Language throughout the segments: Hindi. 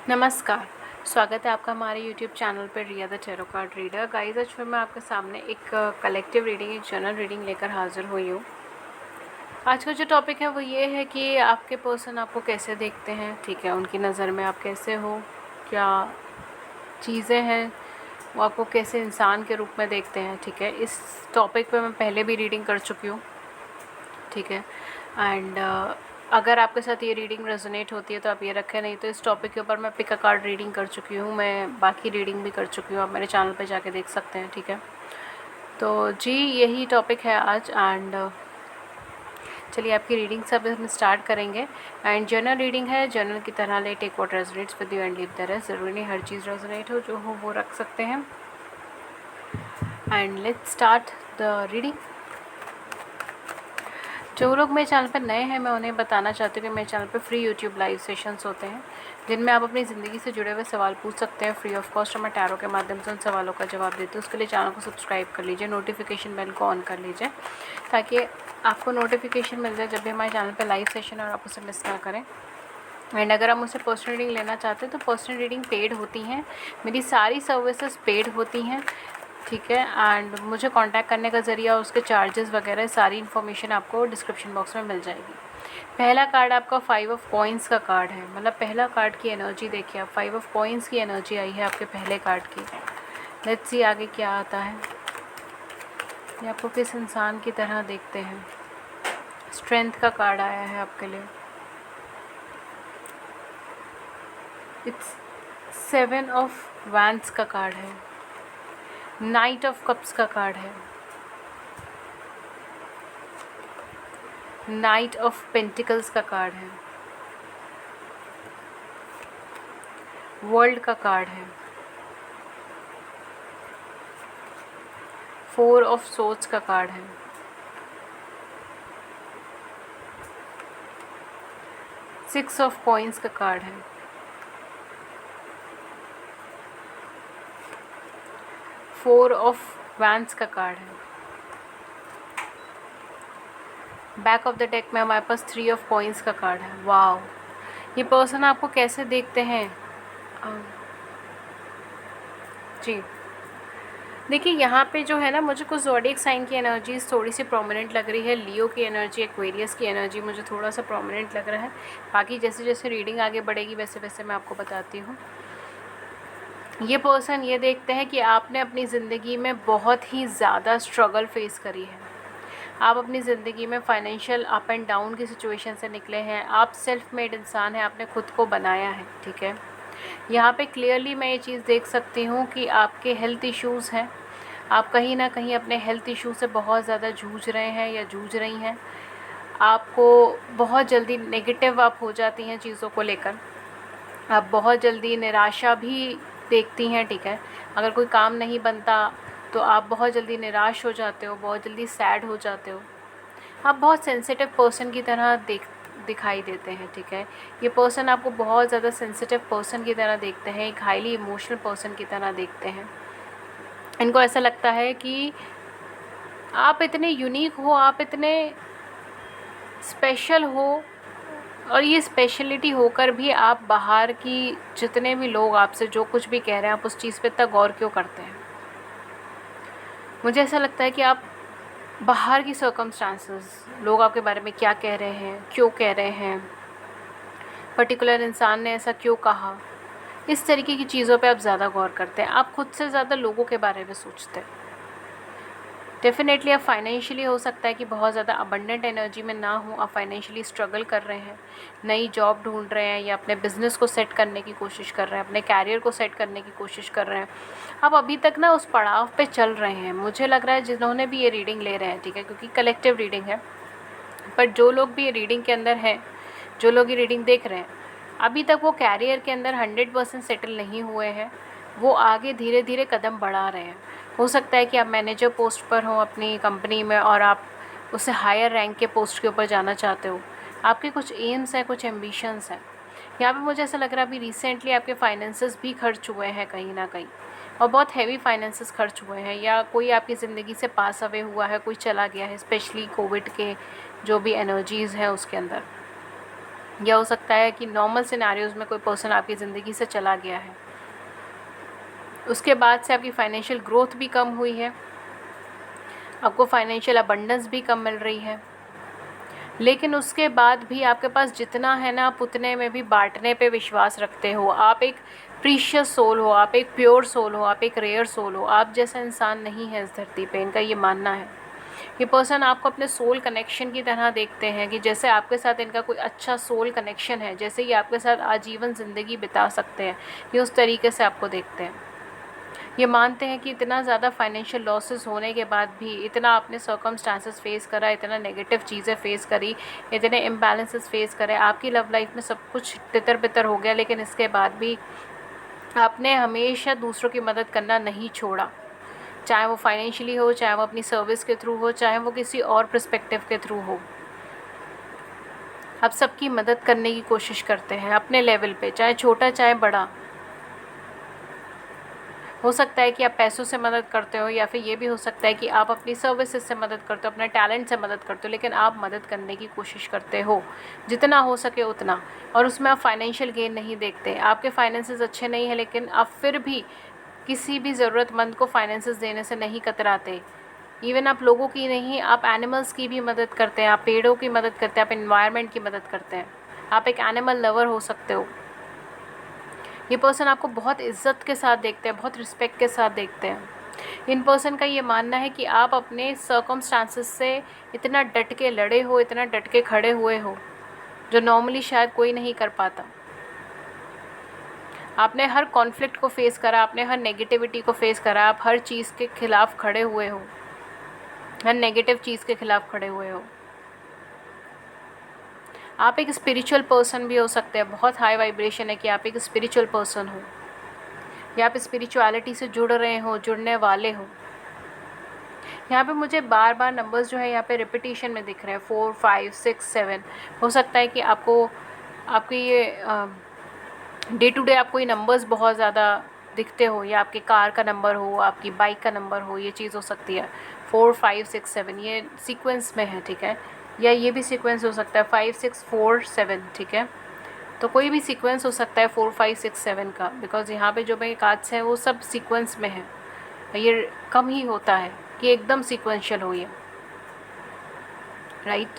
नमस्कार, स्वागत है आपका हमारे यूट्यूब चैनल पर Riya the tarot card reader. Guys, आज फिर मैं आपके सामने एक कलेक्टिव रीडिंग, एक जनरल रीडिंग लेकर हाजिर हुई हूँ। आज का जो टॉपिक है वो ये है कि आपके पर्सन आपको कैसे देखते हैं, ठीक है, उनकी नज़र में आप कैसे हो, क्या चीज़ें हैं, वो आपको कैसे इंसान के रूप में देखते हैं, ठीक है। इस टॉपिक पे मैं पहले भी रीडिंग कर चुकी हूँ, ठीक है। एंड अगर आपके साथ ये रीडिंग रेजोनेट होती है तो आप ये रखें, नहीं तो इस टॉपिक के ऊपर मैं पिक अ कार्ड रीडिंग कर चुकी हूँ, मैं बाकी रीडिंग भी कर चुकी हूँ, आप मेरे चैनल पे जाके देख सकते हैं, ठीक है। तो जी, यही टॉपिक है आज। एंड चलिए आपकी रीडिंग सब हम स्टार्ट करेंगे। एंड जर्नल रीडिंग है, जर्नल की तरह ले, take what resonates with you and leave the rest. ज़रूरी नहीं हर चीज़ रेजोनेट हो, जो हो वो रख सकते हैं। And let's start the reading. जो लोग मेरे चैनल पर नए हैं, मैं उन्हें बताना चाहती हूँ कि मेरे चैनल पर फ्री यूट्यूब लाइव सेशंस होते हैं, जिनमें आप अपनी ज़िंदगी से जुड़े हुए सवाल पूछ सकते हैं फ्री ऑफ कॉस्ट, और मैं टैरो के माध्यम से उन सवालों का जवाब देती हूँ। उसके लिए चैनल को सब्सक्राइब कर लीजिए, नोटिफिकेशन बेल को ऑन कर लीजिए, ताकि आपको नोटिफिकेशन मिल जाए जब भी हमारे चैनल पर लाइव सेशन, और आप उसे मिस ना करें। एंड अगर आप मुझसे पर्सनल रीडिंग लेना चाहते हैं तो पर्सनल रीडिंग पेड होती हैं, मेरी सारी सर्विसेज पेड होती हैं, ठीक है। एंड मुझे कांटेक्ट करने का ज़रिया, उसके चार्जेस वगैरह सारी इन्फॉर्मेशन आपको डिस्क्रिप्शन बॉक्स में मिल जाएगी। पहला कार्ड आपका 5 ऑफ कॉइन्स का कार्ड है, मतलब पहला कार्ड की एनर्जी देखिए आप, 5 ऑफ कॉइन्स की एनर्जी आई है आपके पहले कार्ड की। लेट्स सी आगे क्या आता है, ये आपको किस इंसान की तरह देखते हैं। स्ट्रेंथ का कार्ड आया है आपके लिए। इट्स 7 ऑफ वैंड्स का कार्ड है, नाइट ऑफ कप्स का कार्ड है, नाइट ऑफ पेंटिकल्स का कार्ड है, वर्ल्ड का कार्ड है, 4 ऑफ सोर्ड्स का कार्ड है, सिक्स ऑफ कॉइन्स का कार्ड है, फोर ऑफ वैंड्स का कार्ड है। बैक ऑफ द डेक में हमारे पास 3 ऑफ कॉइन्स का कार्ड है। वाओ, ये पर्सन आपको कैसे देखते हैं जी। देखिए यहाँ पे जो है ना, मुझे कुछ ज़ोडिएक साइन की एनर्जीज थोड़ी सी प्रोमिनेंट लग रही है। लियो की एनर्जी, एक्वेरियस की एनर्जी मुझे थोड़ा सा प्रोमिनेंट लग रहा है। बाकी जैसे जैसे रीडिंग आगे बढ़ेगी वैसे वैसे मैं आपको बताती हूँ। ये पर्सन ये देखते हैं कि आपने अपनी ज़िंदगी में बहुत ही ज़्यादा स्ट्रगल फेस करी है। आप अपनी ज़िंदगी में फाइनेंशियल अप एंड डाउन की सिचुएशन से निकले हैं। आप सेल्फ मेड इंसान हैं, आपने खुद को बनाया है, ठीक है। यहाँ पे क्लियरली मैं ये चीज़ देख सकती हूँ कि आपके हेल्थ इश्यूज़ हैं। आप कहीं ना कहीं अपने हेल्थ इशू से बहुत ज़्यादा जूझ रहे हैं या जूझ रही हैं। आपको बहुत जल्दी नेगेटिव आप हो जाती हैं चीज़ों को लेकर। आप बहुत जल्दी निराशा भी देखती हैं, ठीक है। अगर कोई काम नहीं बनता तो आप बहुत जल्दी निराश हो जाते हो, बहुत जल्दी सैड हो जाते हो। आप बहुत सेंसिटिव पर्सन की तरह दिखाई देते हैं, ठीक है। ये पर्सन आपको बहुत ज़्यादा सेंसिटिव पर्सन की तरह देखते हैं, एक हाईली इमोशनल पर्सन की तरह देखते हैं। इनको ऐसा लगता है कि आप इतने यूनिक हो, आप इतने स्पेशल हो, और ये स्पेशलिटी होकर भी आप बाहर की जितने भी लोग आपसे जो कुछ भी कह रहे हैं, आप उस चीज़ पे इतना गौर क्यों करते हैं। मुझे ऐसा लगता है कि आप बाहर की सर्कमस्टांसेस, लोग आपके बारे में क्या कह रहे हैं, क्यों कह रहे हैं, पर्टिकुलर इंसान ने ऐसा क्यों कहा, इस तरीके की चीज़ों पे आप ज़्यादा गौर करते हैं। आप खुद से ज़्यादा लोगों के बारे में सोचते हैं। डेफिनेटली आप फाइनेंशियली हो सकता है कि बहुत ज़्यादा अबंडेंट एनर्जी में ना हो, आप फाइनेंशियली स्ट्रगल कर रहे हैं, नई जॉब ढूंढ रहे हैं, या अपने बिज़नेस को सेट करने की कोशिश कर रहे हैं, अपने कैरियर को सेट करने की कोशिश कर रहे हैं। आप अभी तक ना उस पड़ाव पे चल रहे हैं। मुझे लग रहा है जिन्होंने भी ये रीडिंग ले रहे हैं, ठीक है, क्योंकि कलेक्टिव रीडिंग है, पर जो लोग भी ये रीडिंग के अंदर हैं, जो लोग ये रीडिंग देख रहे हैं, अभी तक वो कैरियर के अंदर 100% सेटल नहीं हुए हैं। वो आगे धीरे धीरे कदम बढ़ा रहे हैं। हो सकता है कि आप मैनेजर पोस्ट पर हो अपनी कंपनी में, और आप उससे हायर रैंक के पोस्ट के ऊपर जाना चाहते हो। आपके कुछ एम्स हैं, कुछ एम्बिशंस हैं। यहाँ पे मुझे ऐसा लग रहा है अभी रिसेंटली आपके फाइनेंसेस भी खर्च हुए हैं कहीं ना कहीं, और बहुत हैवी फाइनेंसेस खर्च हुए हैं, या कोई आपकी ज़िंदगी से पास अवे हुआ है, कोई चला गया है, स्पेशली कोविड के जो भी एनर्जीज़ हैं उसके अंदर। या हो सकता है कि नॉर्मल सिनेरियोज़ में कोई पर्सन आपकी ज़िंदगी से चला गया है। उसके बाद से आपकी फाइनेंशियल ग्रोथ भी कम हुई है, आपको फाइनेंशियल अबंडेंस भी कम मिल रही है, लेकिन उसके बाद भी आपके पास जितना है ना, आप उतने में भी बांटने पे विश्वास रखते हो। आप एक प्रीशियस सोल हो, आप एक प्योर सोल हो, आप एक रेयर सोल हो। आप जैसा इंसान नहीं है इस धरती पे, इनका ये मानना है। ये पर्सन आपको अपने सोल कनेक्शन की तरह देखते हैं कि जैसे आपके साथ इनका कोई अच्छा सोल कनेक्शन है, जैसे ये आपके साथ आजीवन ज़िंदगी बिता सकते हैं, ये उस तरीके से आपको देखते हैं। ये मानते हैं कि इतना ज़्यादा फाइनेंशियल लॉसेस होने के बाद भी, इतना आपने सर्कमस्टांसेस फेस करा, इतना नेगेटिव चीज़ें फेस करी, इतने इम्बैलेंसेस फेस करे, आपकी लव लाइफ में सब कुछ तितर बितर हो गया, लेकिन इसके बाद भी आपने हमेशा दूसरों की मदद करना नहीं छोड़ा। चाहे वो फाइनेंशियली हो, चाहे वो अपनी सर्विस के थ्रू हो, चाहे वो किसी और पर्सपेक्टिव के थ्रू हो। आप सबकी मदद करने की कोशिश करते हैं अपने लेवल पे, चाहे छोटा चाहे बड़ा। हो सकता है कि आप पैसों से मदद करते हो, या फिर ये भी हो सकता है कि आप अपनी सर्विसेज से मदद करते हो, अपने टैलेंट से मदद करते हो, लेकिन आप मदद करने की कोशिश करते हो जितना हो सके उतना, और उसमें आप फाइनेंशियल गेन नहीं देखते। आपके फाइनेंसेस अच्छे नहीं हैं, लेकिन आप फिर भी किसी भी ज़रूरतमंद को फाइनेंसेस देने से नहीं कतराते। इवन आप लोगों की नहीं, आप एनिमल्स की भी मदद करते हैं, आप पेड़ों की मदद करते हैं, आप एनवायरनमेंट की मदद करते हैं। आप एक एनिमल लवर हो सकते हो। ये पर्सन आपको बहुत इज्जत के साथ देखते हैं, बहुत रिस्पेक्ट के साथ देखते हैं। इन पर्सन का ये मानना है कि आप अपने सर्कमस्टांसेस से इतना डट के लड़े हो, इतना डट के खड़े हुए हो, जो नॉर्मली शायद कोई नहीं कर पाता। आपने हर कॉन्फ्लिक्ट को फेस करा, आपने हर नेगेटिविटी को फेस करा, आप हर चीज़ के खिलाफ खड़े हुए हो, हर नेगेटिव चीज़ के खिलाफ खड़े हुए हो। आप एक स्पिरिचुअल पर्सन भी हो सकते हैं। बहुत हाई वाइब्रेशन है कि आप एक स्पिरिचुअल पर्सन हो, या आप स्पिरिचुअलिटी से जुड़ रहे हो, जुड़ने वाले हो। यहाँ पे मुझे बार बार नंबर्स जो है यहाँ पे रिपीटिशन में दिख रहे हैं, 4, 5, 6, 7। हो सकता है कि आपको आपके ये डे टू डे आपको ये नंबर्स बहुत ज़्यादा दिखते हो, या आपके कार का नंबर हो, आपकी बाइक का नंबर हो, ये चीज़ हो सकती है। 4, 5, 6, 7 ये सीक्वेंस में है, ठीक है। या ये भी सीक्वेंस हो सकता है 5, 6, 4, 7, ठीक है। तो कोई भी सीक्वेंस हो सकता है 4, 5, 6, 7 का, बिकॉज यहाँ पे जो मेरे कार्ड्स हैं वो सब सीक्वेंस में है। ये कम ही होता है कि एकदम सीक्वेंशियल हो ये, राइट।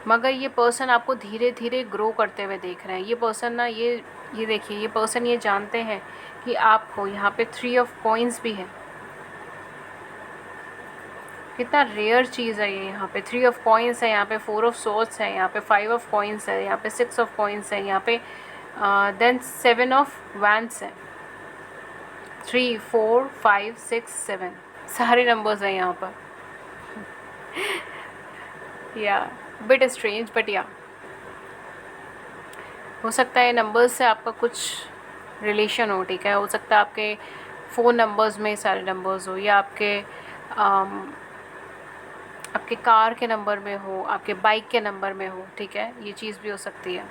मगर ये पर्सन आपको धीरे धीरे ग्रो करते हुए देख रहे हैं। ये पर्सन ना, ये देखिए, ये पर्सन ये जानते हैं कि आपको यहाँ पे 3 ऑफ कॉइन्स भी है। कितना रेयर चीज़ है ये। यहाँ पे 3 ऑफ कॉइन्स है, यहाँ पे 4 ऑफ सोर्ड्स है, यहाँ पे 5 ऑफ कॉइन्स है, यहाँ पे 6 ऑफ कॉइन्स है, यहाँ पे देन 7 ऑफ वैंड्स है। 3, 4, 5, 6, 7 सारे नंबर्स हैं यहाँ पर। या बिट स्ट्रेंज, बट या हो सकता है नंबर्स से आपका कुछ रिलेशन हो, ठीक है। हो सकता है आपके फ़ोन नंबर्स में सारे नंबर्स हो, या आपके कार के नंबर में हो, आपके बाइक के नंबर में हो, ठीक है। ये चीज़ भी हो सकती है,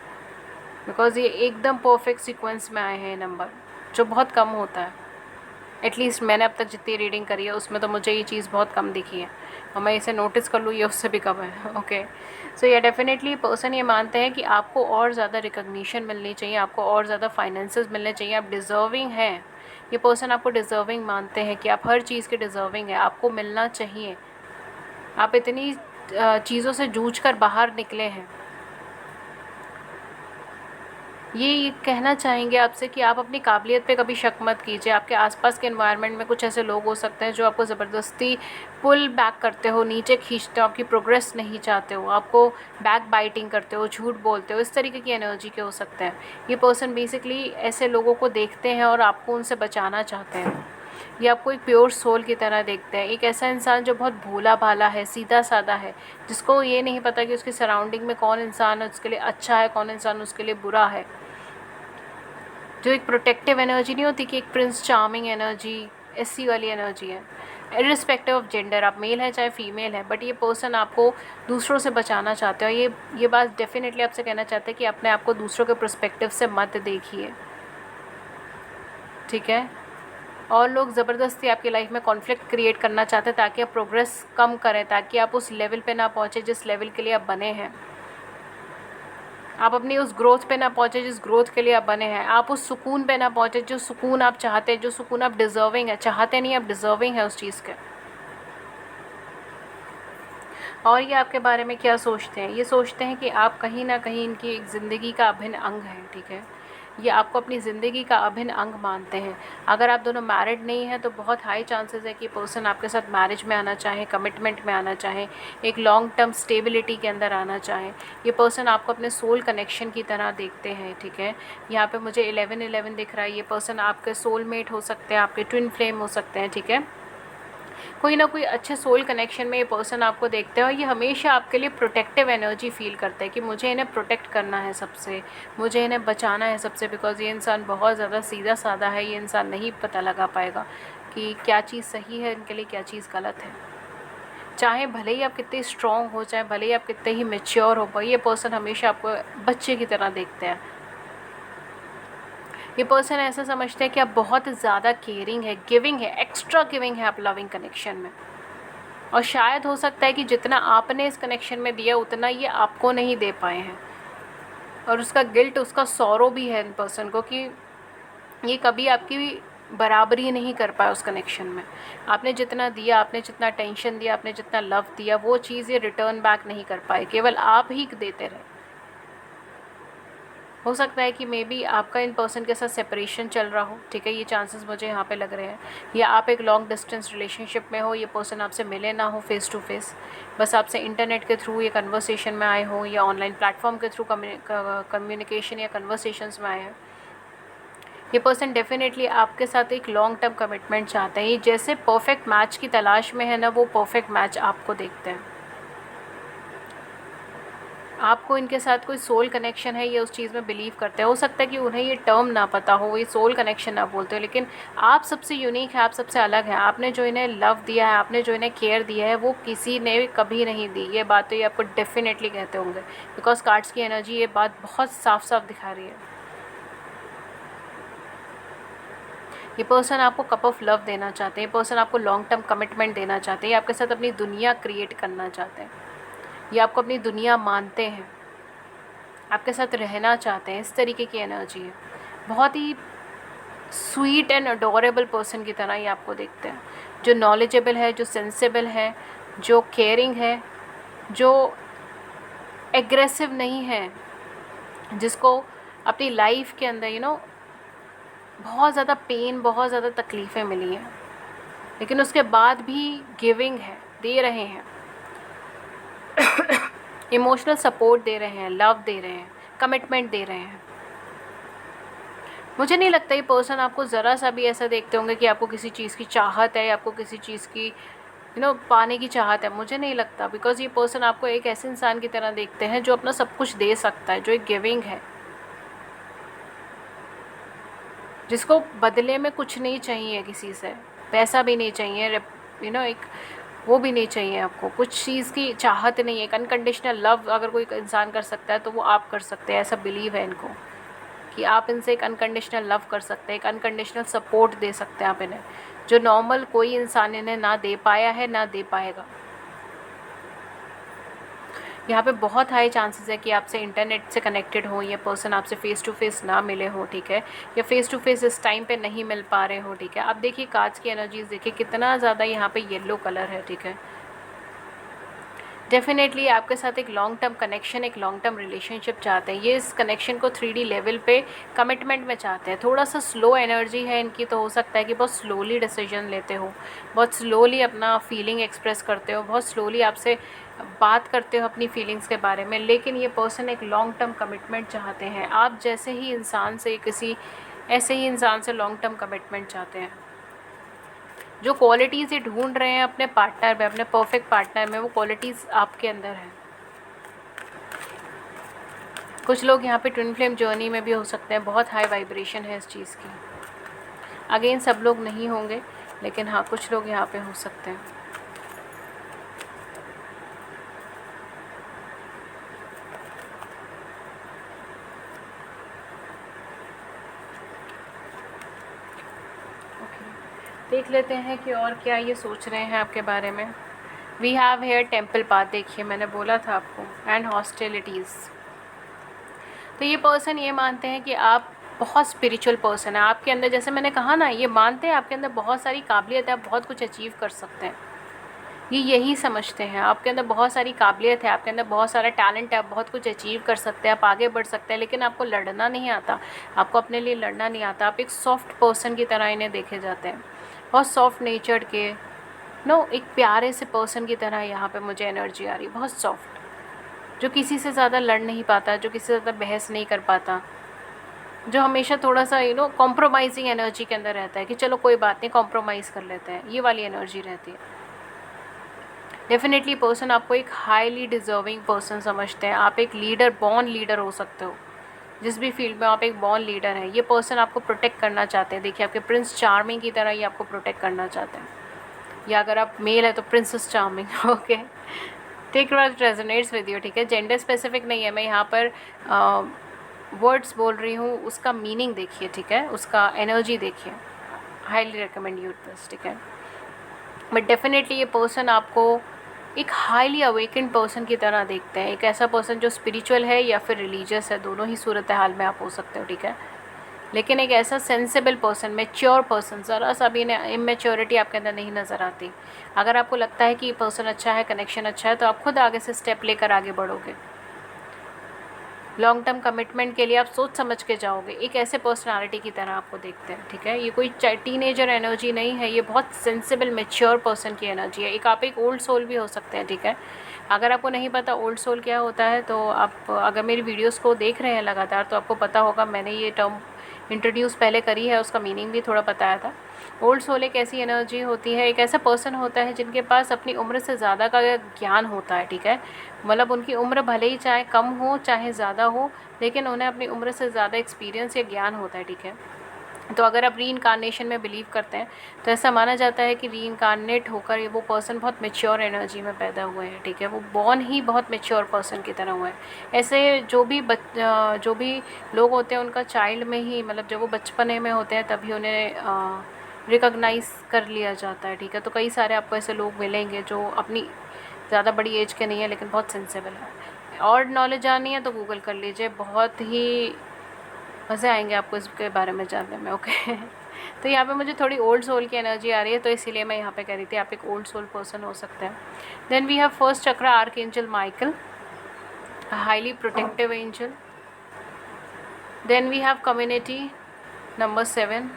बिकॉज़ ये एकदम परफेक्ट सीक्वेंस में आए हैं नंबर, जो बहुत कम होता है। एटलीस्ट मैंने अब तक जितनी रीडिंग करी है उसमें तो मुझे ये चीज़ बहुत कम दिखी है, और मैं इसे नोटिस कर लूँ ये उससे भी कम है। ओके, सो ये डेफिनेटली पर्सन ये मानते हैं कि आपको और ज़्यादा रिकग्निशन मिलनी चाहिए, आपको और ज़्यादा फाइनेंसेस मिलने चाहिए, आप डिज़र्विंग हैं। ये पर्सन आपको डिज़र्विंग मानते हैं कि आप हर चीज़ के डिज़र्विंग है, आपको मिलना चाहिए। आप इतनी चीज़ों से जूझ कर बाहर निकले हैं। ये कहना चाहेंगे आपसे कि आप अपनी काबिलियत पे कभी शक मत कीजिए। आपके आसपास के एनवायरनमेंट में कुछ ऐसे लोग हो सकते हैं जो आपको ज़बरदस्ती पुल बैक करते हो, नीचे खींचते हो, आपकी प्रोग्रेस नहीं चाहते हो, आपको बैक बाइटिंग करते हो, झूठ बोलते हो, इस तरीके की एनर्जी के हो सकते हैं। ये पर्सन बेसिकली ऐसे लोगों को देखते हैं और आपको उनसे बचाना चाहते हैं। ये आपको एक प्योर सोल की तरह देखते हैं, एक ऐसा इंसान जो बहुत भोला भाला है, सीधा साधा है, जिसको ये नहीं पता कि उसकी सराउंडिंग में कौन इंसान है उसके लिए अच्छा है, कौन इंसान उसके लिए बुरा है। जो एक प्रोटेक्टिव एनर्जी नहीं होती कि एक प्रिंस चार्मिंग एनर्जी, ऐसी वाली एनर्जी है। इर्रिस्पेक्टिव ऑफ जेंडर, आप मेल है चाहे फीमेल है, बट ये पर्सन आपको दूसरों से बचाना चाहते हो। ये बात डेफिनेटली आपसे कहना चाहते हैं कि अपने आप को दूसरों के पर्सपेक्टिव से मत देखिए, ठीक है। और लोग ज़बरदस्ती आपकी लाइफ में कॉन्फ्लिक्ट क्रिएट करना चाहते हैं ताकि आप प्रोग्रेस कम करें, ताकि आप उस लेवल पे ना पहुँचे जिस लेवल के लिए आप बने हैं, आप अपनी उस ग्रोथ पे ना पहुँचे जिस ग्रोथ के लिए आप बने हैं, आप उस सुकून पे ना पहुँचे जो सुकून आप चाहते हैं, जो सुकून आप डिज़र्विंग है, चाहते नहीं, आप डिज़र्विंग है उस चीज़ के। और ये आपके बारे में क्या सोचते हैं? ये सोचते हैं कि आप कहीं ना कहीं इनकी एक ज़िंदगी का अभिन्न अंग हैं, ठीक है। ये आपको अपनी ज़िंदगी का अभिन्न अंग मानते हैं। अगर आप दोनों मैरिड नहीं हैं तो बहुत हाई चांसेस है कि पर्सन आपके साथ मैरिज में आना चाहे, कमिटमेंट में आना चाहे, एक लॉन्ग टर्म स्टेबिलिटी के अंदर आना चाहे। ये पर्सन आपको अपने सोल कनेक्शन की तरह देखते हैं, ठीक है। यहाँ पे मुझे 11-11 दिख रहा है। ये पर्सन आपके सोलमेट हो सकते हैं, आपके ट्विन फ्लेम हो सकते हैं, ठीक है। कोई ना कोई अच्छे सोल कनेक्शन में ये पर्सन आपको देखते हैं और ये हमेशा आपके लिए प्रोटेक्टिव एनर्जी फ़ील करते हैं कि मुझे इन्हें प्रोटेक्ट करना है सबसे, मुझे इन्हें बचाना है सबसे, बिकॉज़ ये इंसान बहुत ज़्यादा सीधा साधा है। ये इंसान नहीं पता लगा पाएगा कि क्या चीज़ सही है इनके लिए, क्या चीज़ गलत है। चाहे भले ही आप कितने स्ट्रॉन्ग हो, चाहे भले ही आप कितने ही मेच्योर हो, पर ये पर्सन हमेशा आपको बच्चे की तरह देखते हैं। ये पर्सन ऐसा समझते हैं कि आप बहुत ज़्यादा केयरिंग है, गिविंग है, एक्स्ट्रा गिविंग है आप लविंग कनेक्शन में। और शायद हो सकता है कि जितना आपने इस कनेक्शन में दिया उतना ये आपको नहीं दे पाए हैं, और उसका गिल्ट, उसका सौरो भी है इन पर्सन को कि ये कभी आपकी बराबरी नहीं कर पाया उस कनेक्शन में। आपने जितना दिया, आपने जितना टेंशन दिया, आपने जितना लव दिया, वो चीज़ ये रिटर्न बैक नहीं कर पाए, केवल आप ही देते रहे। हो सकता है कि मे बी आपका इन पर्सन के साथ सेपरेशन चल रहा हो, ठीक है, ये चांसेस मुझे यहाँ पे लग रहे हैं। या आप एक लॉन्ग डिस्टेंस रिलेशनशिप में हो, ये पर्सन आपसे मिले ना हो फेस टू फेस, बस आपसे इंटरनेट के थ्रू ये कन्वर्सेशन में आए हो, या ऑनलाइन प्लेटफॉर्म के थ्रू कम्युनिकेशन या कन्वर्सेशंस में आए हैं। ये पर्सन डेफिनेटली आपके साथ एक लॉन्ग टर्म कमिटमेंट चाहते हैं। ये जैसे परफेक्ट मैच की तलाश में है ना, वो परफेक्ट मैच आपको देखते हैं। आपको इनके साथ कोई सोल कनेक्शन है, ये उस चीज़ में बिलीव करते हैं। हो सकता है कि उन्हें ये टर्म ना पता हो, ये सोल कनेक्शन ना बोलते हो, लेकिन आप सबसे यूनिक है, आप सबसे अलग हैं। आपने जो इन्हें लव दिया है, आपने जो इन्हें केयर दिया है, वो किसी ने कभी नहीं दी। ये बात तो ये आपको डेफिनेटली कहते होंगे, बिकॉज कार्ड्स की एनर्जी ये बात बहुत साफ साफ दिखा रही है। ये पर्सन आपको कप ऑफ लव देना चाहते हैं, ये पर्सन आपको लॉन्ग टर्म कमिटमेंट देना चाहते हैं, ये आपके साथ अपनी दुनिया क्रिएट करना चाहते हैं, ये आपको अपनी दुनिया मानते हैं, आपके साथ रहना चाहते हैं। इस तरीके की एनर्जी है। बहुत ही स्वीट एंड अडोरेबल पर्सन की तरह ये आपको देखते हैं, जो नॉलेजेबल है, जो सेंसेबल है, जो केयरिंग है, जो एग्रेसिव नहीं है, जिसको अपनी लाइफ के अंदर बहुत ज़्यादा पेन, बहुत ज़्यादा तकलीफ़ें मिली हैं, लेकिन उसके बाद भी गिविंग है, दे रहे हैं, इमोशनल सपोर्ट दे रहे हैं, लव दे रहे हैं, कमिटमेंट दे रहे हैं। मुझे नहीं लगता ये पर्सन आपको ज़रा सा भी ऐसा देखते होंगे कि आपको किसी चीज़ की चाहत है, या आपको किसी चीज़ की पाने की चाहत है। मुझे नहीं लगता, बिकॉज़ ये पर्सन आपको एक ऐसे इंसान की तरह देखते हैं जो अपना सब कुछ दे सकता है, जो एक गिविंग है, जिसको बदले में कुछ नहीं चाहिए किसी से, पैसा भी नहीं चाहिए, एक वो भी नहीं चाहिए आपको, कुछ चीज़ की चाहत नहीं है। एक अनकंडीशनल लव अगर कोई इंसान कर सकता है तो वो आप कर सकते हैं। ऐसा बिलीव है इनको कि आप इनसे एक अनकंडीशनल लव कर सकते हैं, एक अनकंडीशनल सपोर्ट दे सकते हैं आप इन्हें, जो नॉर्मल कोई इंसान इन्हें ना दे पाया है, ना दे पाएगा। यहाँ पे बहुत हाई चांसेस है कि आपसे इंटरनेट से कनेक्टेड हो, ये पर्सन आपसे फ़ेस टू फेस ना मिले हो, ठीक है, या फ़ेस टू फेस इस टाइम पे नहीं मिल पा रहे हो, ठीक है। अब देखिए कार्ड्स की एनर्जीज देखिए कितना ज़्यादा यहाँ पे येलो कलर है, ठीक है। डेफिनेटली आपके साथ एक लॉन्ग टर्म कनेक्शन, एक लॉन्ग टर्म रिलेशनशिप चाहते हैं। ये इस कनेक्शन को 3D लेवल पे कमिटमेंट में चाहते हैं। थोड़ा सा स्लो एनर्जी है इनकी, तो हो सकता है कि बहुत स्लोली डिसीजन लेते हो, बहुत स्लोली अपना फीलिंग एक्सप्रेस करते हो, बहुत स्लोली आपसे बात करते हो अपनी फीलिंग्स के बारे में, लेकिन ये पर्सन एक लॉन्ग टर्म कमिटमेंट चाहते हैं। आप जैसे ही इंसान से, किसी ऐसे ही इंसान से लॉन्ग टर्म कमिटमेंट चाहते हैं। जो क्वालिटीज़ ये ढूंढ रहे हैं अपने पार्टनर में, अपने परफेक्ट पार्टनर में, वो क्वालिटीज़ आपके अंदर हैं। कुछ लोग यहाँ पे ट्विन फ्लेम जर्नी में भी हो सकते हैं, बहुत हाई वाइब्रेशन है इस चीज़ की। अगेन सब लोग नहीं होंगे, लेकिन हाँ कुछ लोग यहाँ पे हो सकते हैं। देख लेते हैं कि और क्या ये सोच रहे हैं आपके बारे में। We have here temple path, देखिए मैंने बोला था आपको, एंड हॉस्टिलिटीज़। तो ये पर्सन ये मानते हैं कि आप बहुत स्पिरिचुअल पर्सन है, आपके अंदर, जैसे मैंने कहा ना, ये मानते हैं आपके अंदर बहुत सारी काबिलियत है, आप बहुत कुछ अचीव कर सकते हैं। ये यही समझते हैं आपके अंदर बहुत सारी काबिलियत है, आपके अंदर बहुत सारा टैलेंट है, आप बहुत कुछ अचीव कर सकते हैं, आप आगे बढ़ सकते हैं, लेकिन आपको लड़ना नहीं आता, आपको अपने लिए लड़ना नहीं आता। आप एक सॉफ्ट पर्सन की तरह इन्हें देखे जाते हैं, बहुत सॉफ्ट नेचर्ड के, नो, एक प्यारे से पर्सन की तरह यहाँ पे मुझे एनर्जी आ रही है, बहुत सॉफ्ट, जो किसी से ज़्यादा लड़ नहीं पाता, जो किसी से ज़्यादा बहस नहीं कर पाता, जो हमेशा थोड़ा सा कॉम्प्रोमाइजिंग एनर्जी के अंदर रहता है कि चलो कोई बात नहीं, कॉम्प्रोमाइज़ कर लेते हैं, ये वाली एनर्जी रहती है। डेफिनेटली पर्सन आपको एक हाईली डिज़र्विंग पर्सन समझते हैं, आप एक लीडर, बॉर्न लीडर हो सकते हो, जिस भी फील्ड में आप एक बॉर्न लीडर हैं। ये पर्सन आपको प्रोटेक्ट करना चाहते हैं, देखिए आपके प्रिंस चार्मिंग की तरह ये आपको प्रोटेक्ट करना चाहते हैं, या अगर आप मेल है तो princess charming. Okay, take what resonates with you, ठीक है, जेंडर स्पेसिफिक नहीं है, मैं यहाँ पर वर्ड्स बोल रही हूँ, उसका मीनिंग देखिए, ठीक है, उसका एनर्जी देखिए, हाईली रिकमेंड यू दिस, ठीक है। बट डेफिनेटली ये पर्सन आपको एक हाईली अवेकेंड पर्सन की तरह देखते हैं, एक ऐसा पर्सन जो स्पिरिचुअल है या फिर रिलीजियस है, दोनों ही सूरत हाल में आप हो सकते हो, ठीक है। लेकिन एक ऐसा सेंसिबल पर्सन, मैच्योर पर्सन, ज़रा सा भी इमेच्योरिटी आपके अंदर नहीं नज़र आती। अगर आपको लगता है कि ये पर्सन अच्छा है, कनेक्शन अच्छा है, तो आप खुद आगे से स्टेप लेकर आगे बढ़ोगे। लॉन्ग टर्म कमिटमेंट के लिए आप सोच समझ के जाओगे, एक ऐसे पर्सनालिटी की तरह आपको देखते हैं, ठीक है। ये कोई टीनेजर एनर्जी नहीं है, ये बहुत सेंसिबल मैच्योर पर्सन की एनर्जी है। आप एक ओल्ड सोल भी हो सकते हैं, ठीक है। अगर आपको नहीं पता ओल्ड सोल क्या होता है, तो आप अगर मेरी वीडियोस को देख रहे हैं लगातार, तो आपको पता होगा, मैंने ये टर्म इंट्रोड्यूस पहले करी है, उसका मीनिंग भी थोड़ा बताया था। ओल्ड सोल एक ऐसी एनर्जी होती है, एक ऐसा पर्सन होता है जिनके पास अपनी उम्र से ज़्यादा का ज्ञान होता है, ठीक है। मतलब उनकी उम्र भले ही चाहे कम हो चाहे ज़्यादा हो, लेकिन उन्हें अपनी उम्र से ज़्यादा एक्सपीरियंस या ज्ञान होता है, ठीक है। तो अगर आप री-इनकार्नेशन में बिलीव करते हैं, तो ऐसा माना जाता है कि री-इनकार्नेट होकर ये वो पर्सन बहुत मैच्योर एनर्जी में पैदा हुए हैं, ठीक है। वो बॉर्न ही बहुत मैच्योर पर्सन की तरह हुए हैं। ऐसे जो भी लोग होते हैं, उनका चाइल्ड में ही, मतलब जब वो बचपने में होते हैं तभी उन्हें रिकॉग्नाइज़ कर लिया जाता है, ठीक है। तो कई सारे आपको ऐसे लोग मिलेंगे जो अपनी ज़्यादा बड़ी एज के नहीं है, लेकिन बहुत सेंसिबल है। और नॉलेज आनी है तो गूगल कर लीजिए, बहुत ही मज़े आएंगे आपको इसके बारे में जानने में, ओके। तो यहाँ पे मुझे थोड़ी ओल्ड सोल की एनर्जी आ रही है, तो इसीलिए मैं यहाँ पे कह रही थी आप एक ओल्ड सोल पर्सन हो सकते हैं। Then we have first chakra archangel Michael, highly protective angel. Then we have community number 7,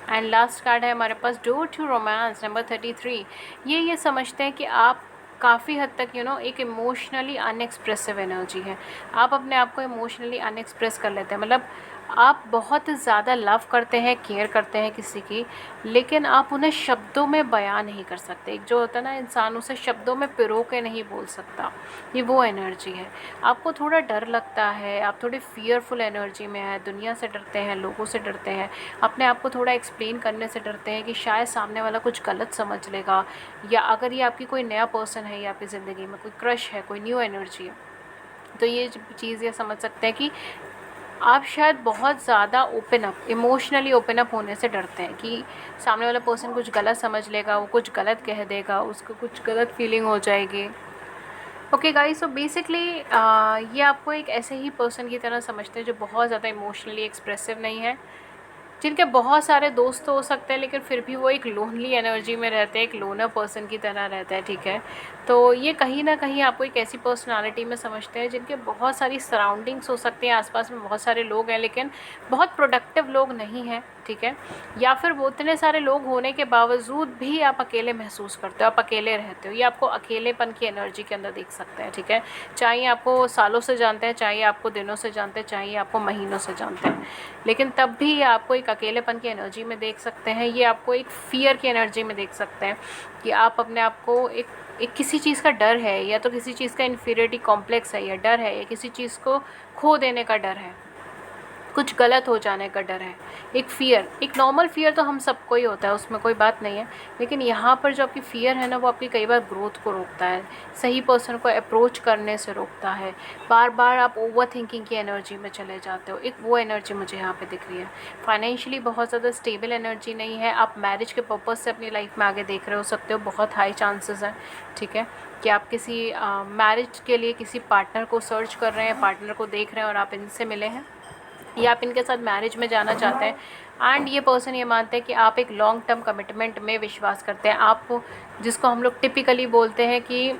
and last card है हमारे पास डोर टू रोमांस नंबर 33। ये समझते हैं कि आप काफ़ी हद तक एक इमोशनली अनएक्सप्रेसिव एनर्जी है, आप अपने आप को इमोशनली अनएक्सप्रेस कर लेते हैं, मतलब आप बहुत ज़्यादा लव करते हैं, केयर करते हैं किसी की, लेकिन आप उन्हें शब्दों में बयान नहीं कर सकते। एक जो होता है ना, इंसान उसे शब्दों में पिरो के नहीं बोल सकता, ये वो एनर्जी है। आपको थोड़ा डर लगता है, आप थोड़ी फियरफुल एनर्जी में है, दुनिया से डरते हैं, लोगों से डरते हैं, अपने आप को थोड़ा एक्सप्लेन करने से डरते हैं कि शायद सामने वाला कुछ गलत समझ लेगा, या अगर ये आपकी कोई नया पर्सन है या आपकी ज़िंदगी में कोई क्रश है, कोई न्यू एनर्जी है, तो ये चीज़ ये समझ सकते हैं कि आप शायद बहुत ज़्यादा open up, emotionally open up होने से डरते हैं कि सामने वाला पर्सन कुछ गलत समझ लेगा, वो कुछ गलत कह देगा, उसको कुछ गलत फीलिंग हो जाएगी। ओके गाइस, सो बेसिकली ये आपको एक ऐसे ही पर्सन की तरह समझते हैं जो बहुत ज़्यादा इमोशनली एक्सप्रेसिव नहीं है, जिनके बहुत सारे दोस्त हो सकते हैं, लेकिन फिर भी वो एक लोनली एनर्जी में रहते हैं, एक लोनर पर्सन की तरह रहता है, ठीक है। तो ये कहीं ना कहीं आपको एक ऐसी पर्सनालिटी में समझते हैं जिनके बहुत सारी सराउंडिंग्स हो सकती हैं, आसपास में बहुत सारे लोग हैं, लेकिन बहुत प्रोडक्टिव लोग नहीं हैं, ठीक है। या फिर वो इतने सारे लोग होने के बावजूद भी आप अकेले महसूस करते हो, आप अकेले रहते हो, ये आपको अकेलेपन की एनर्जी के अंदर देख सकते हैं, ठीक है। चाहे आपको सालों से जानते हैं, चाहे आपको दिनों से जानते हैं, चाहे आपको महीनों से जानते हैं, लेकिन तब भी आपको एक अकेलेपन की एनर्जी में देख सकते हैं। ये आपको एक फ़ियर की एनर्जी में देख सकते हैं कि आप अपने आप को एक किसी चीज़ का डर है, या तो किसी चीज़ का इन्फीरियरिटी कॉम्प्लेक्स है, या डर है, या किसी चीज़ को खो देने का डर है, कुछ गलत हो जाने का डर है, एक फ़ियर, एक नॉर्मल फ़ियर तो हम सबको ही होता है, उसमें कोई बात नहीं है। लेकिन यहाँ पर जो आपकी फ़ियर है ना, वो आपकी कई बार ग्रोथ को रोकता है, सही पर्सन को अप्रोच करने से रोकता है। बार बार आप ओवर थिंकिंग की एनर्जी में चले जाते हो, एक वो एनर्जी मुझे यहाँ पे दिख रही है। फाइनेंशियली बहुत ज़्यादा स्टेबल एनर्जी नहीं है। आप मैरिज के पर्पज़ से अपनी लाइफ में आगे देख रहे हो सकते हो, बहुत हाई चांसेस हैं, ठीक है, कि आप किसी मैरिज के लिए किसी पार्टनर को सर्च कर रहे हैं, पार्टनर को देख रहे हैं और आप इनसे मिले हैं, या आप इनके साथ मैरिज में जाना चाहते हैं। एंड ये पर्सन ये मानते हैं कि आप एक लॉन्ग टर्म कमिटमेंट में विश्वास करते हैं। आप, जिसको हम लोग टिपिकली बोलते हैं कि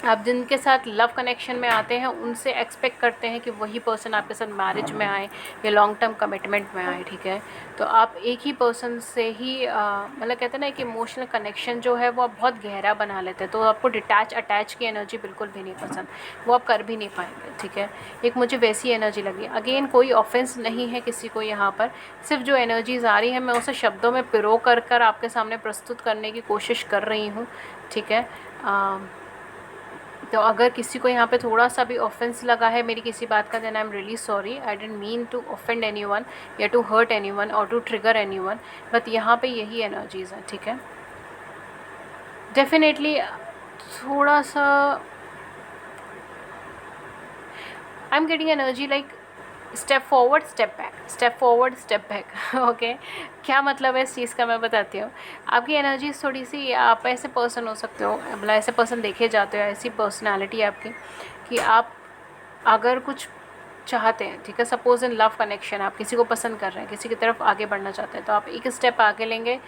आप जिनके साथ लव कनेक्शन में आते हैं उनसे एक्सपेक्ट करते हैं कि वही पर्सन आपके साथ मैरिज में आए या लॉन्ग टर्म कमिटमेंट में आए, ठीक है। तो आप एक ही पर्सन से ही मतलब कहते हैं ना कि इमोशनल कनेक्शन जो है वो आप बहुत गहरा बना लेते हैं। तो आपको डिटैच अटैच की एनर्जी बिल्कुल भी नहीं पसंद, वो आप कर भी नहीं पाएंगे, ठीक है। एक मुझे वैसी एनर्जी लगी। अगेन कोई ऑफेंस नहीं है किसी को यहाँ पर, सिर्फ जो एनर्जीज आ रही है मैं उसे शब्दों में पिरो कर आपके सामने प्रस्तुत करने की कोशिश कर रही हूँ, ठीक है। तो अगर किसी को यहाँ पे थोड़ा सा भी ऑफेंस लगा है मेरी किसी बात का, then I am really sorry. I didn't mean to offend anyone या टू हर्ट एनीवन और टू ट्रिगर एनीवन, बट यहाँ पे यही एनर्जीज हैं, ठीक है। डेफिनेटली थोड़ा सा I am getting energy like step forward step back, step forward step back, okay. क्या मतलब है इस चीज़ का मैं बताती हूँ। आपकी एनर्जी थोड़ी सी, आप ऐसे पर्सन हो सकते हो, मतलब ऐसे पर्सन देखे जाते हो, ऐसी पर्सनालिटी आपकी कि आप अगर कुछ चाहते हैं, ठीक है, सपोज इन लव कनेक्शन आप किसी को पसंद कर रहे हैं, किसी की तरफ आगे बढ़ना चाहते हैं, तो आप एक स्टेप आगे लेंगे,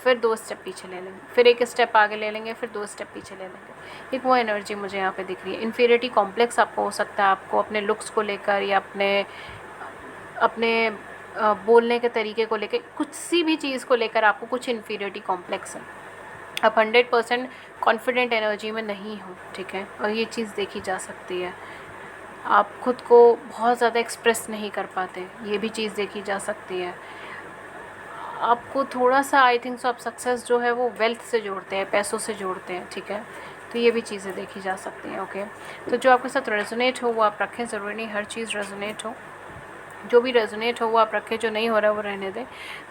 फिर 2 स्टेप पीछे ले लेंगे, फिर एक स्टेप आगे ले लेंगे, फिर 2 स्टेप पीछे ले लेंगे। एक वो एनर्जी मुझे यहाँ पे दिख रही है। इन्फीरियरिटी कॉम्प्लेक्स आपको हो सकता है, आपको अपने लुक्स को लेकर या अपने अपने बोलने के तरीके को लेकर, कुछ सी भी चीज़ को लेकर आपको कुछ इन्फीरियरिटी कॉम्प्लेक्स है। आप 100% कॉन्फिडेंट एनर्जी में नहीं हो, ठीक है, और ये चीज़ देखी जा सकती है। आप खुद को बहुत ज़्यादा एक्सप्रेस नहीं कर पाते, ये भी चीज़ देखी जा सकती है। आपको थोड़ा सा आई थिंक सो आप सक्सेस जो है वो वेल्थ से जोड़ते हैं, पैसों से जोड़ते हैं, ठीक है। तो ये भी चीज़ें देखी जा सकती हैं, ओके। तो जो आपके साथ रेजोनेट हो वो आप रखें, ज़रूरी नहीं हर चीज़ रेजोनेट हो, जो भी रेजोनेट हो वो आप रखें, जो नहीं हो रहा है वो रहने दें।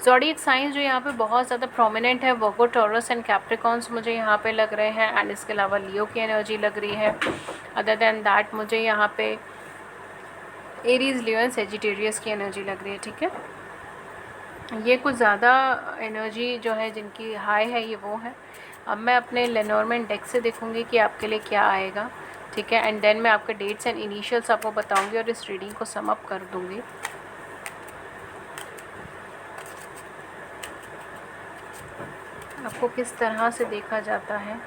ज़ोडिएक साइंस जो यहाँ पे बहुत ज़्यादा प्रोमिनेंट है, वर्गो, टॉरस एंड कैप्रिकॉन्स मुझे यहाँ पे लग रहे हैं, एंड इसके अलावा लियो की एनर्जी लग रही है। अदर देन दैट मुझे यहाँ पे एरीज, लियो एंड सेजिटेरियस की एनर्जी लग रही है, ठीक है। ये कुछ ज़्यादा एनर्जी जो है जिनकी हाई है ये वो है। अब मैं अपने लेनॉर्मैन डेक से देखूँगी कि आपके लिए क्या आएगा, ठीक है, एंड देन मैं आपके डेट्स एंड इनिशियल्स आपको बताऊंगी और इस रीडिंग को सम अप कर दूंगी। आपको किस तरह से देखा जाता है।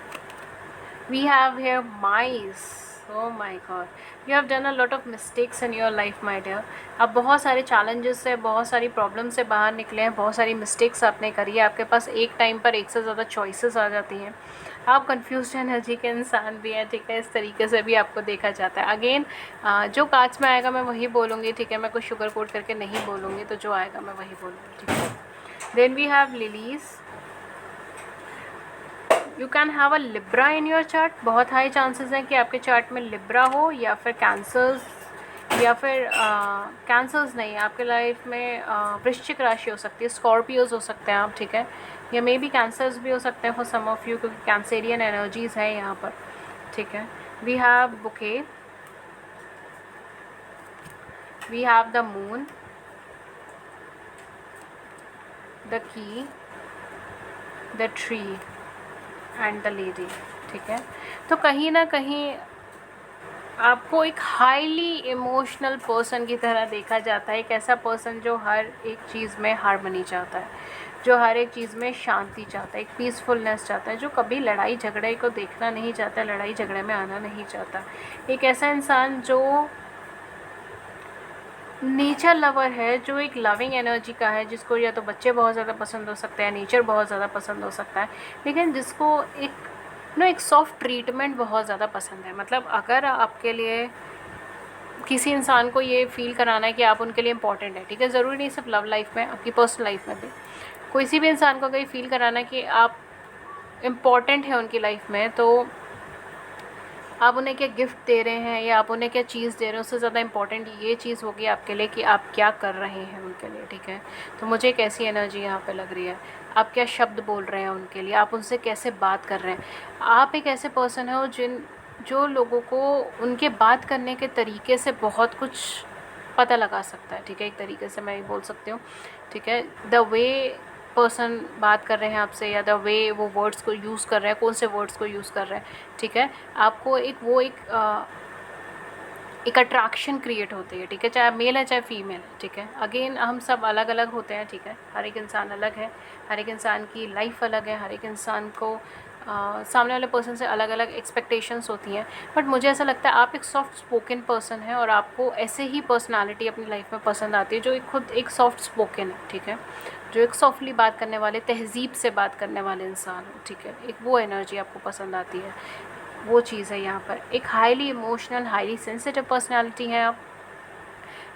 We have here mice, oh my god, you have done a lot of mistakes in your life my dear। आप बहुत सारे चैलेंजेस से, बहुत सारी प्रॉब्लम से बाहर निकले हैं, बहुत सारी मिस्टेक्स आपने करी है। आपके पास एक टाइम पर एक से ज़्यादा चॉइसेस आ जाती हैं। आप कंफ्यूज एनर्जी के इंसान भी हैं, ठीक है, इस तरीके से भी आपको देखा जाता है। अगेन जो कार्ड्स में आएगा मैं वही बोलूँगी, ठीक है, मैं कुछ शुगर कोट करके नहीं बोलूँगी, तो जो आएगा मैं वही बोलूँगी, ठीक है। Then we have lilies. You can have a Libra in your chart. बहुत हाई चांसेस हैं कि आपके चार्ट में लिब्रा हो, या फिर कैंसर्स, या फिर कैंसर्स नहीं, आपके लाइफ में वृश्चिक राशि हो सकती है, स्कॉर्पियोज हो सकते हैं आप, ठीक है, या मे बी कैंसर्स भी हो सकते हैं फॉर सम ऑफ यू, क्योंकि कैंसेरियन एनर्जीज हैं यहाँ पर, ठीक है। We have bouquet, we have the moon, the key, the tree and the lady, ठीक है। तो कहीं ना कहीं आपको एक हाईली इमोशनल पर्सन की तरह देखा जाता है, एक ऐसा पर्सन जो हर एक चीज़ में हार्मनी चाहता है, जो हर एक चीज़ में शांति चाहता है, एक पीसफुलनेस चाहता है, जो कभी लड़ाई झगड़े को देखना नहीं चाहता, लड़ाई झगड़े में आना नहीं चाहता। एक ऐसा इंसान जो नेचर लवर है, जो एक लविंग एनर्जी का है, जिसको या तो बच्चे बहुत ज़्यादा पसंद हो सकते हैं, नेचर बहुत ज़्यादा पसंद हो सकता है, लेकिन जिसको एक सॉफ्ट ट्रीटमेंट बहुत ज़्यादा पसंद है। मतलब अगर आपके लिए किसी इंसान को ये फील कराना है कि आप उनके लिए इम्पॉर्टेंट है, ठीक है, ज़रूरी नहीं सिर्फ लव लाइफ में, आपकी पर्सनल लाइफ में भी कोई भी इंसान को अगर ये फील कराना है कि आप इम्पॉर्टेंट है उनकी लाइफ में, तो आप उन्हें क्या गिफ्ट दे रहे हैं या आप उन्हें क्या चीज़ दे रहे हैं, उससे ज़्यादा इम्पोर्टेंट ये चीज़ होगी आपके लिए कि आप क्या कर रहे हैं उनके लिए, ठीक है। तो मुझे एक ऐसी एनर्जी यहाँ पे लग रही है, आप क्या शब्द बोल रहे हैं उनके लिए, आप उनसे कैसे बात कर रहे हैं। आप एक ऐसे पर्सन हो जो लोगों को उनके बात करने के तरीके से बहुत कुछ पता लगा सकता है, ठीक है। एक तरीके से मैं ये बोल सकती हूँ, ठीक है, द वे पर्सन बात कर रहे हैं आपसे या द वे वो वर्ड्स को यूज़ कर रहे हैं, कौन से वर्ड्स को यूज़ कर रहे हैं, ठीक है। आपको एक अट्रैक्शन क्रिएट होती है, ठीक है, चाहे मेल है चाहे फीमेल है, ठीक है। अगेन हम सब अलग अलग होते हैं, ठीक है, हर एक इंसान अलग है, हर एक इंसान की लाइफ अलग है, हर एक इंसान को सामने वाले पर्सन से अलग अलग एक्सपेक्टेशंस होती हैं। बट मुझे ऐसा लगता है आप एक सॉफ्ट स्पोकन पर्सन है और आपको ऐसे ही पर्सनालिटी अपनी लाइफ में पसंद आती है जो खुद एक सॉफ्ट स्पोकन है, ठीक है, जो एक सॉफ्टली बात करने वाले, तहज़ीब से बात करने वाले इंसान हो, ठीक है। एक वो एनर्जी आपको पसंद आती है, वो चीज़ है यहाँ पर। एक highly emotional, highly sensitive personality है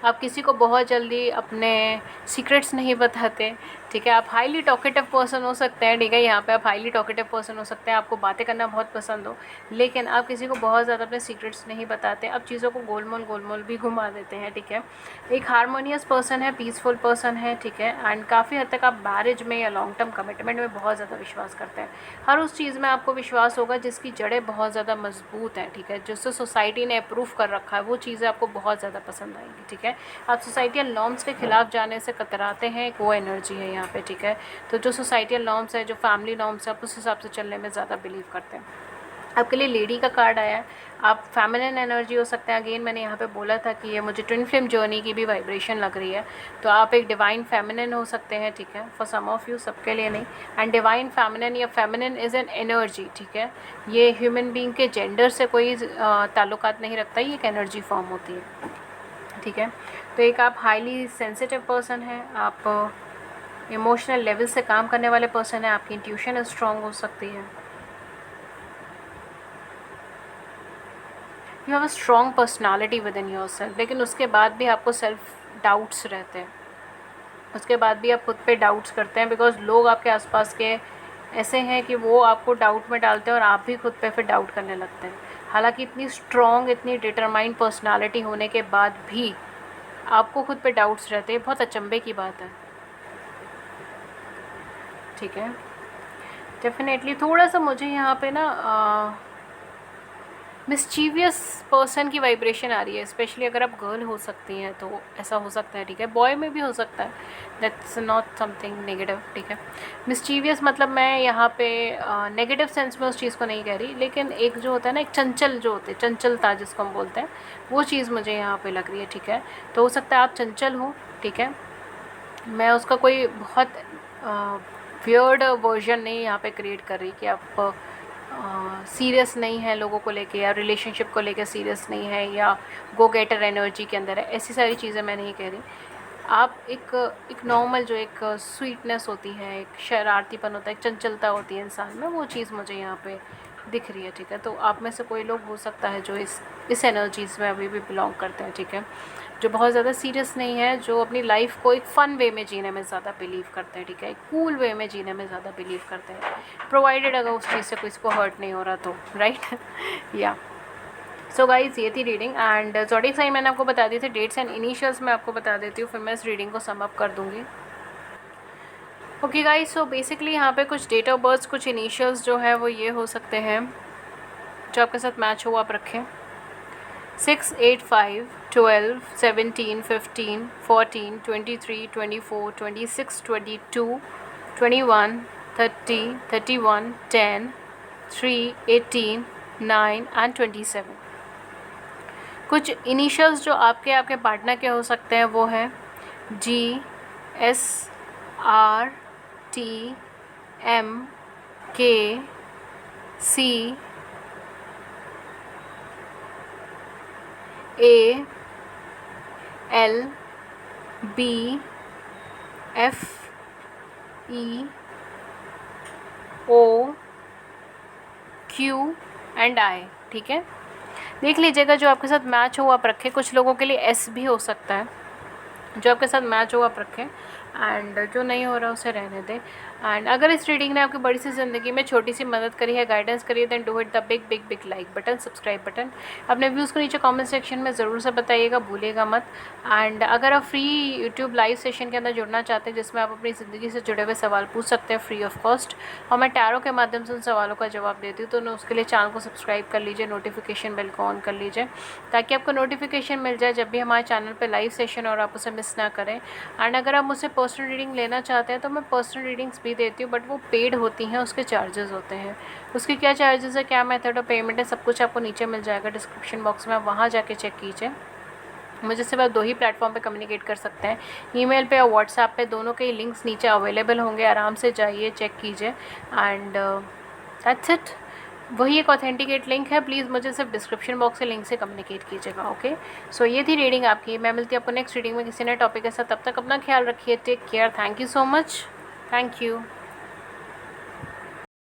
आप किसी को बहुत जल्दी अपने सीक्रेट्स नहीं बताते, ठीक है। आप हाईली टॉकेटिव पर्सन हो सकते हैं, ठीक है, यहाँ पे आप हाईली टॉकेटिव पर्सन हो सकते हैं, आपको बातें करना बहुत पसंद हो, लेकिन आप किसी को बहुत ज़्यादा अपने सीक्रेट्स नहीं बताते, आप चीज़ों को गोलमोल भी घुमा देते हैं, ठीक है। एक हारमोनियस पर्सन है, पीसफुल पर्सन है, ठीक है, एंड काफ़ी हद तक आप मैरिज में या लॉन्ग टर्म कमिटमेंट में बहुत ज़्यादा विश्वास करते हैं। हर उस चीज़ में आपको विश्वास होगा जिसकी जड़ें बहुत ज़्यादा मजबूत हैं, ठीक है, जिससे सोसाइटी ने अप्रूव कर रखा है, वो चीज़ें आपको बहुत ज़्यादा पसंद आएंगी, ठीक है। आप सोसाइटियल नॉर्म्स के खिलाफ जाने से कतराते हैं, एक वो एनर्जी है यहाँ पे, ठीक है। तो जो सोसाइटियल नॉर्म्स है, जो फैमिली नॉर्म्स है, आप उस हिसाब से चलने में ज़्यादा बिलीव करते हैं। आपके लिए लेडी का कार्ड आया है, आप फेमिनिन एनर्जी हो सकते हैं। अगेन मैंने यहाँ पे बोला था कि ये मुझे ट्विन फ्लेम जर्नी की भी वाइब्रेशन लग रही है, तो आप एक डिवाइन फेमिनिन हो सकते हैं, ठीक है, फॉर सम ऑफ यू, सबके लिए नहीं। एंड डिवाइन फेमिनिन या फेमिनिन इज़ एन एनर्जी, ठीक है, ये ह्यूमन बीइंग के जेंडर से कोई ताल्लुकात नहीं रखता, ये एक एनर्जी फॉर्म होती है, ठीक है। तो एक आप हाईली सेंसिटिव पर्सन हैं, आप इमोशनल लेवल से काम करने वाले पर्सन हैं, आपकी इंट्यूशन स्ट्रॉन्ग हो सकती है, you have a strong personality with in your self, लेकिन उसके बाद भी आपको सेल्फ डाउट्स रहते हैं, उसके बाद भी आप खुद पे डाउट्स करते हैं, बिकॉज लोग आपके आसपास के ऐसे हैं कि वो आपको डाउट में डालते हैं और आप भी खुद पे फिर डाउट करने लगते हैं। हालांकि इतनी स्ट्रॉन्ग, इतनी डिटरमाइंड पर्सनालिटी होने के बाद भी आपको खुद पे डाउट्स रहते हैं, बहुत अचंभे की बात है, ठीक है। डेफिनेटली थोड़ा सा मुझे यहाँ पे ना मिस्चीवियस पर्सन की वाइब्रेशन आ रही है, स्पेशली अगर आप गर्ल हो सकती हैं तो ऐसा हो सकता है, ठीक है, बॉय में भी हो सकता है, दैट्स नॉट समथिंग नेगेटिव, ठीक है। मिस्चीवियस मतलब मैं यहाँ पे नेगेटिव सेंस में उस चीज़ को नहीं कह रही, लेकिन एक जो होता है ना, एक चंचल जो होते हैं, चंचलता जिसको हम बोलते हैं, वो चीज़ मुझे यहाँ पे लग रही है, ठीक है। तो हो सकता है आप चंचल हो, ठीक है, मैं उसका कोई बहुत वियर्ड वर्जन नहीं यहाँ पे क्रिएट कर रही कि आप सीरियस नहीं है लोगों को लेके या रिलेशनशिप को लेके सीरियस नहीं है या गो गेटर एनर्जी के अंदर है, ऐसी सारी चीज़ें मैं नहीं कह रही। आप एक नॉर्मल जो एक स्वीटनेस होती है, एक शरारतीपन होता है, एक चंचलता होती है इंसान में, वो चीज़ मुझे यहाँ पे दिख रही है, ठीक है। तो आप में से कोई लोग हो सकता है जो इस एनर्जीज़ में अभी भी बिलोंग करते हैं, ठीक है, जो बहुत ज़्यादा सीरियस नहीं है, जो अपनी लाइफ को एक फ़न वे में जीने में ज़्यादा बिलीव करते हैं, ठीक है, एक कूल वे में जीने में ज़्यादा बिलीव करते हैं, प्रोवाइडेड अगर उस चीज़ से किसी को हर्ट नहीं हो रहा तो, राइट या। सो गाइज़ ये थी रीडिंग, एंड ज़ोडिएक साइन मैंने आपको बता दी थी, डेट्स एंड इनिशियल्स मैं आपको बता देती हूँ, फिर मैं इस रीडिंग को सम अप कर दूँगी। ओके गाइज, सो बेसिकली यहाँ पे कुछ डेट ऑफ बर्थ, कुछ इनिशियल्स जो है वो ये हो सकते हैं जो आपके साथ मैच हो, आप रखें। 6, 8, 5, 12, 17, 15, 14, 23, 24, 26, 22, 21, 30, 31, 10, 3, 18, 9 एंड 27। कुछ इनिशियल्स जो आपके पार्टनर के हो सकते हैं वो है G, S, R, T, M, K, C, A, L, B, F, E, O, Q and I, ठीक है। देख लीजिएगा जो आपके साथ मैच हो आप रखें। कुछ लोगों के लिए S भी हो सकता है, जो आपके साथ मैच हो आप रखें, एंड जो नहीं हो रहा उसे रहने दें। एंड अगर इस रीडिंग ने आपकी बड़ी सी ज़िंदगी में छोटी सी मदद करी है, गाइडेंस करी है, then do hit the big big big like button, subscribe button. अपने व्यूज़ को नीचे कमेंट सेक्शन में ज़रूर से बताइएगा, भूलिएगा मत। एंड अगर आप फ्री यूट्यूब लाइव सेशन के अंदर जुड़ना चाहते हैं जिसमें आप अपनी ज़िंदगी से जुड़े हुए सवाल पूछ सकते हैं फ्री ऑफ कॉस्ट, और मैं टैरो के माध्यम से उन सवालों का जवाब देती हूँ, तो उसके लिए चैनल को सब्सक्राइब कर लीजिए, नोटिफिकेशन बेल को ऑन कर लीजिए ताकि आपको नोटिफिकेशन मिल जाए जब भी हमारे चैनल पर लाइव सेशन और आप उसे मिस ना करें। एंड अगर आप मुझसे पर्सनल रीडिंग लेना चाहते हैं तो मैं पर्सनल रीडिंग्स भी देती हूँ, बट वो पेड होती हैं, उसके चार्जेस होते हैं। उसके क्या चार्जेस है, क्या मेथड ऑफ पेमेंट है, सब कुछ आपको नीचे मिल जाएगा डिस्क्रिप्शन बॉक्स में, आप वहाँ जाके चेक कीजिए। मुझे सिर्फ आप 2 ही प्लेटफॉर्म पे कम्युनिकेट कर सकते हैं, ईमेल पे और व्हाट्सएप पे, दोनों के लिंक्स नीचे अवेलेबल होंगे, आराम से जाइए चेक कीजिए। And that's it. वही एक ऑथेंटिकेट लिंक है, प्लीज़ मुझे सिर्फ डिस्क्रिप्शन बॉक्स से लिंक से कम्युनिकेट कीजिएगा। ओके, सो ये थी रीडिंग आपकी। मैं मिलती हूँ आपको नेक्स्ट रीडिंग में किसी नए टॉपिक के साथ। तब तक अपना ख्याल रखिए, take care, thank you so much, thank you.